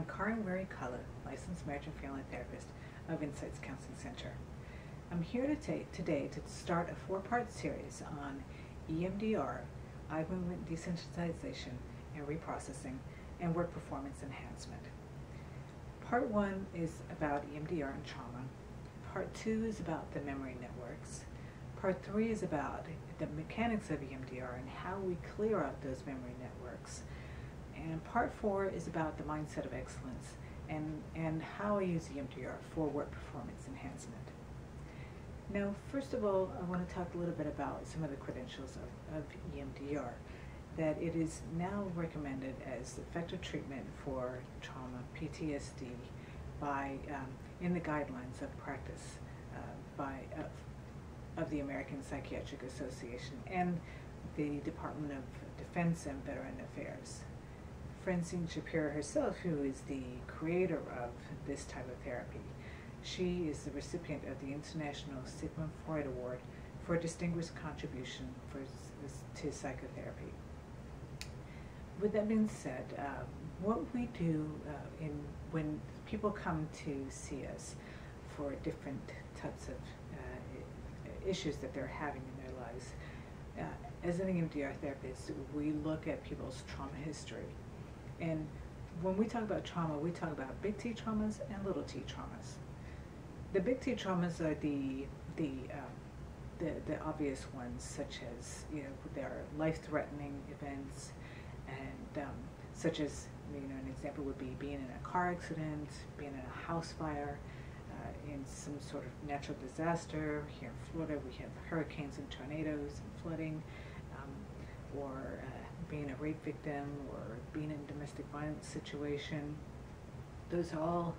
I'm Karin Cullen, licensed marriage and family therapist of Insights Counseling Center. I'm here today to start a 4-part series on EMDR, eye movement desensitization and reprocessing, and work performance enhancement. Part 1 is about EMDR and trauma. Part 2 is about the memory networks. Part 3 is about the mechanics of EMDR and how we clear out those memory networks. And Part 4 is about the mindset of excellence and how I use EMDR for work performance enhancement. Now, first of all, I want to talk a little bit about some of the credentials of EMDR. That it is now recommended as effective treatment for trauma, PTSD, in the guidelines of practice of the American Psychiatric Association and the Department of Defense and Veteran Affairs. Francine Shapiro herself, who is the creator of this type of therapy, she is the recipient of the International Sigmund Freud Award for distinguished contribution to psychotherapy. With that being said, what we do when people come to see us for different types of issues that they're having in their lives, as an EMDR therapist, we look at people's trauma history. And when we talk about trauma, we talk about big T traumas and little t traumas. The big T traumas are the obvious ones, such as, there are life-threatening events, and such as, an example would be being in a car accident, being in a house fire, in some sort of natural disaster. Here in Florida, we have hurricanes and tornadoes and flooding, or being a rape victim, or being in a domestic violence situation. Those are all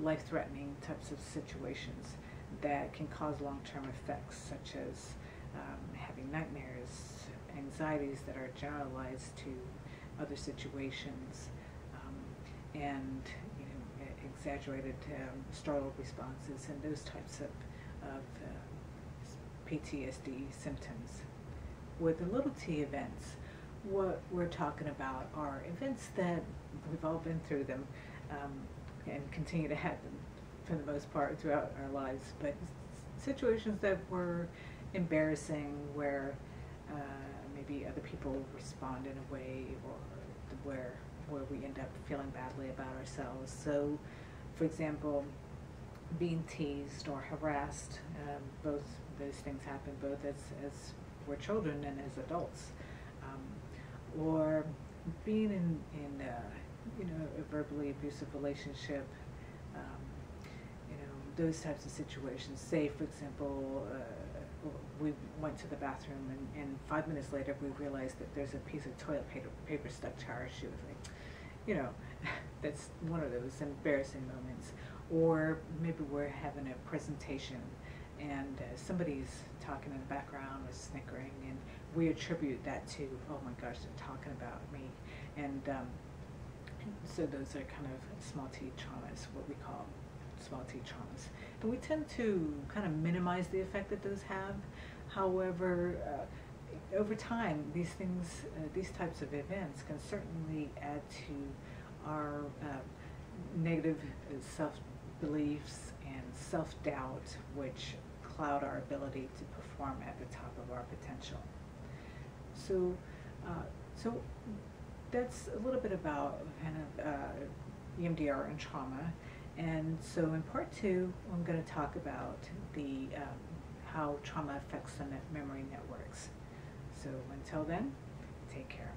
life-threatening types of situations that can cause long-term effects, such as having nightmares, anxieties that are generalized to other situations, and exaggerated startle responses and those types of PTSD symptoms. With the little t events, what we're talking about are events that we've all been through them and continue to happen for the most part throughout our lives, but situations that were embarrassing, where maybe other people respond in a way, or where we end up feeling badly about ourselves. So, for example, being teased or harassed, both those things happen both as we're children and as adults. Or being in a verbally abusive relationship, those types of situations. Say, for example, we went to the bathroom and 5 minutes later we realized that there's a piece of toilet paper stuck to our shoe. That's one of those embarrassing moments. Or maybe we're having a presentation and somebody's talking in the background or snickering, and we attribute that to, oh my gosh, they're talking about me. And so those are kind of small t traumas, what we call small t traumas. And we tend to kind of minimize the effect that those have. However, over time, these types of events can certainly add to our negative self-beliefs and self-doubt, which cloud our ability to perform at the top of our potential. So that's a little bit about kind of EMDR and trauma. And so in part 2, I'm going to talk about how trauma affects the memory networks. So until then, take care.